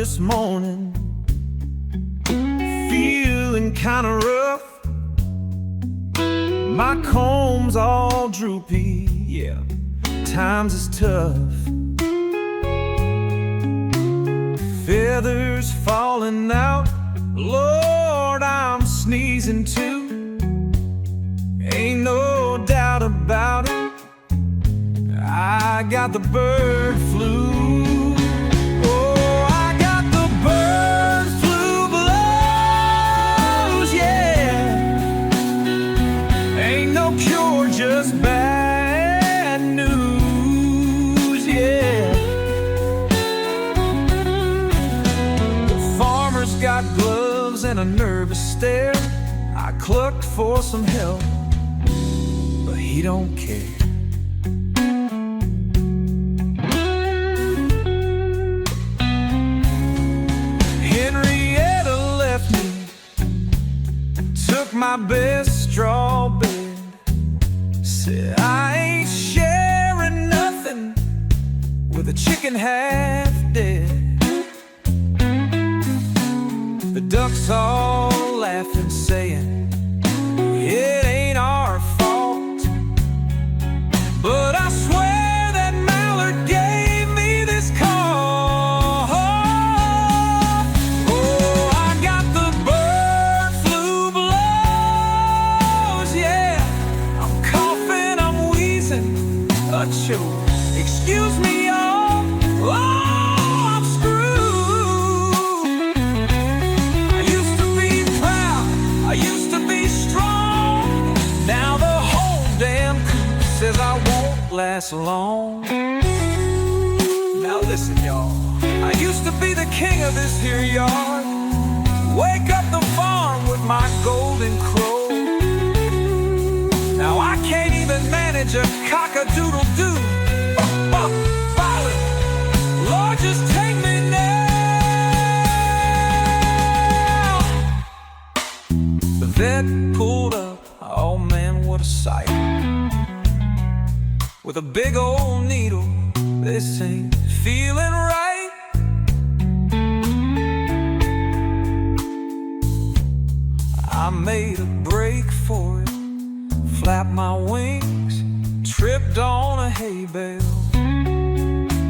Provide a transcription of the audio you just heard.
this morning, feeling kinda rough. My comb's all droopy, yeah, times is tough. Feathers falling out, Lord, I'm sneezing too. Ain't no doubt about it, I got the bird flu. Oh, I got the bird flu blues, yeah. Ain't no cure, just bad news, yeah. The farmer's got gloves and a nervous stare. I clucked for some help, but he don't care. My best straw bed, said I ain't sharing nothing with a chicken half dead. The ducks all laughing, saying it ain't our fault, but I swear that mallard gave me this call. Excuse me, y'all. Oh, I'm screwed. I used to be proud, I used to be strong. Now the whole damn coop says I won't last long. Now listen, y'all. I used to be the king of this here yard. Wake up the farm with my golden crow. Now I can't even manage a cock-a-doodle-doo. Violet, Lord, just take me now. The vet pulled up, oh man, what a sight. With a big old needle, this ain't feeling right. I made a break for it, flapped my wings, tripped on a hay bale.